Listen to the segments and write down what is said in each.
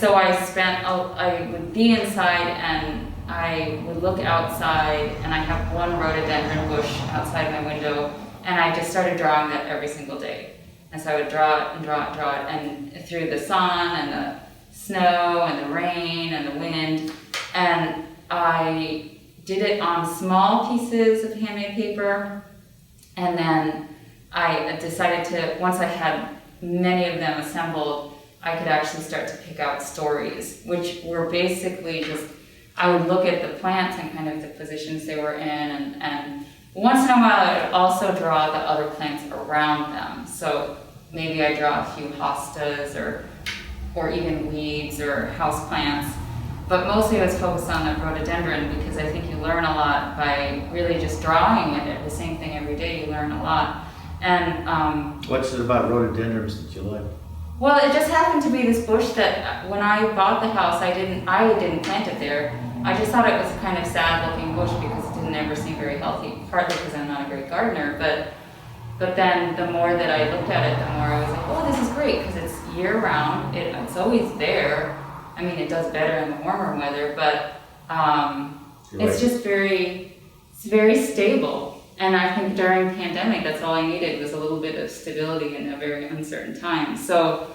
I would be inside and I would look outside, and I have one rhododendron bush outside my window, and I just started drawing that every single day. And so I would draw it and draw it, draw it, and through the sun and the snow and the rain and the wind. And I did it on small pieces of handmade paper, and then I decided to, once I had many of them assembled, I could actually start to pick out stories, which were basically just, I would look at the plants and kind of the positions they were in, and once in a while I would also draw the other plants around them. So maybe I draw a few hostas or even weeds or house plants, but mostly I was focused on the rhododendron because I think you learn a lot by really just drawing it, the same thing every day. You learn a lot. And what's it about rhododendrons that you like? Well, it just happened to be this bush that when I bought the house, I didn't plant it there. I just thought it was a kind of sad looking bush because it didn't ever seem very healthy, partly because I'm not a great gardener, but then the more that I looked at it, the more I was like, oh, this is great because it's year round, it's always there. I mean, it does better in the warmer weather, but it's just very stable. And I think during pandemic, that's all I needed was a little bit of stability in a very uncertain time. So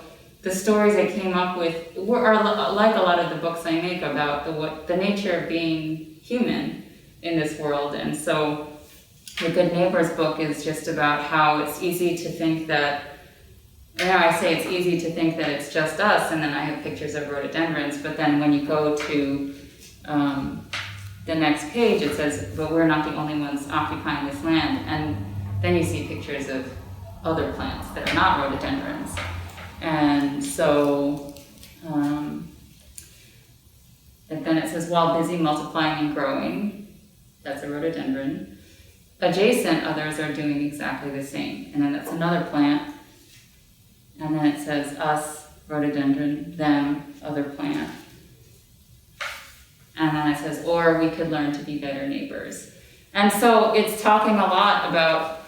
the stories I came up with are like a lot of the books I make about the nature of being human in this world. And so the Good Neighbors book is just about how it's easy to think that, I say it's easy to think that it's just us, and then I have pictures of rhododendrons, but then when you go to the next page, it says, but we're not the only ones occupying this land. And then you see pictures of other plants that are not rhododendrons. And so, and then it says, while busy multiplying and growing, that's a rhododendron. Adjacent, others are doing exactly the same. And then that's another plant. And then it says, us, rhododendron, them, other plant. And then it says, or we could learn to be better neighbors. And so it's talking a lot about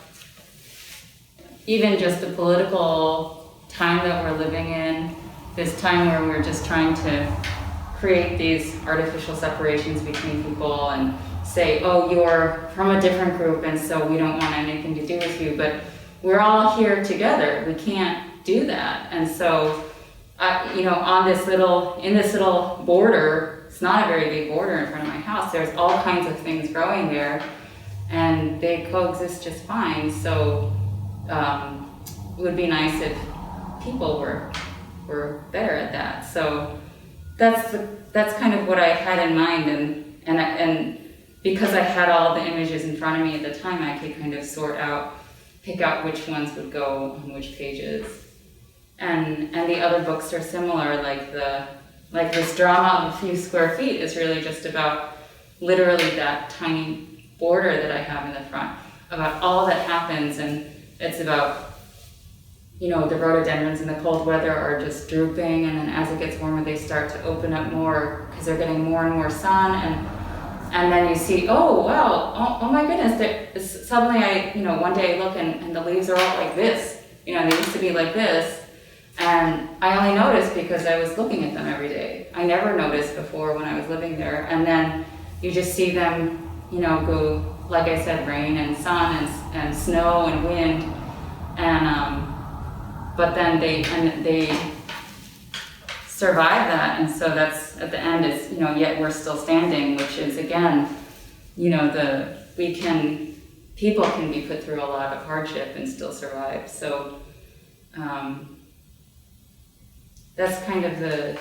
even just the political time that we're living in, this time where we're just trying to create these artificial separations between people and say, oh, you're from a different group and so we don't want anything to do with you, but we're all here together. We can't do that. And so, in this little border, it's not a very big border in front of my house, there's all kinds of things growing there and they coexist just fine. So it would be nice if people were better at that. So that's kind of what I had in mind, and because I had all the images in front of me at the time, I could kind of pick out which ones would go on which pages. And the other books are similar, like this drama of a few square feet is really just about literally that tiny border that I have in the front, about all that happens, and it's about, the rhododendrons in the cold weather are just drooping, and then as it gets warmer they start to open up more because they're getting more and more sun, and then you see, oh wow, oh my goodness, suddenly one day I look and the leaves are all like this, they used to be like this. And I only noticed because I was looking at them every day. I never noticed before when I was living there. And then you just see them, go, like I said, rain and sun and snow and wind. And but then they survive that. And so that's at the end is, yet we're still standing, which is again, people can be put through a lot of hardship and still survive. So. That's kind of the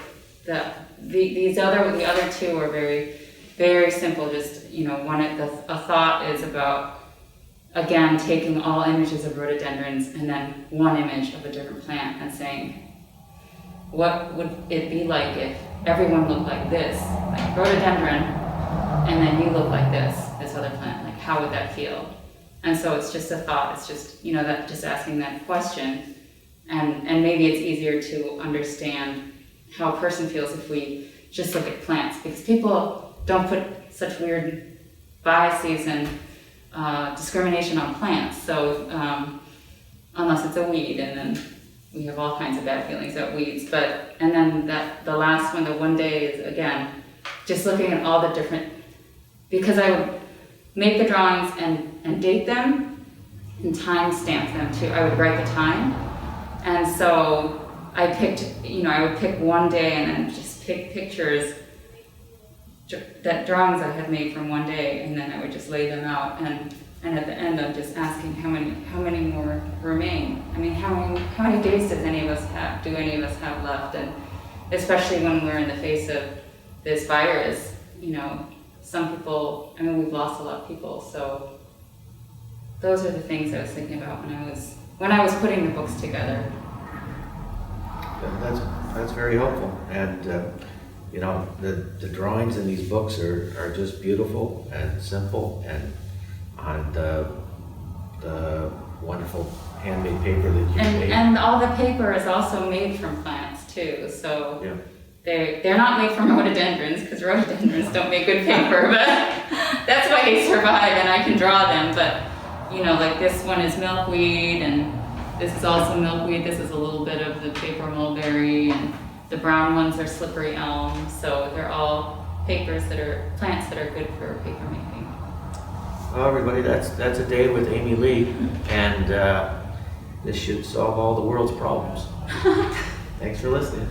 other two are very, very simple. Just a thought is about, again, taking all images of rhododendrons and then one image of a different plant and saying, what would it be like if everyone looked like this, like rhododendron, and then you look like this other plant? Like, how would that feel? And so it's just a thought. It's just that just asking that question. And maybe it's easier to understand how a person feels if we just look at plants, because people don't put such weird biases and discrimination on plants. So unless it's a weed, and then we have all kinds of bad feelings about weeds, and then the last one, the one day, is again, just looking at all the different, because I would make the drawings and date them and time stamp them too. I would write the time. And so I would pick one day and then just pick pictures, drawings I had made from one day, and then I would just lay them out. And at the end, I'm just asking how many more remain. I mean, how many days do any of us have left? And especially when we're in the face of this virus, some people, we've lost a lot of people. So those are the things I was thinking about when I was putting the books together. That's very helpful. And the drawings in these books are just beautiful and simple, and on the wonderful handmade paper that you made. And all the paper is also made from plants too. So yeah. They're not made from rhododendrons, because rhododendrons don't make good paper, but that's why they survive and I can draw them. But like this one is milkweed, and this is also milkweed. This is a little bit of the paper mulberry, and the brown ones are slippery elm. So they're all plants that are good for paper making. Well, everybody, that's a day with Aimee Lee, and this should solve all the world's problems. Thanks for listening.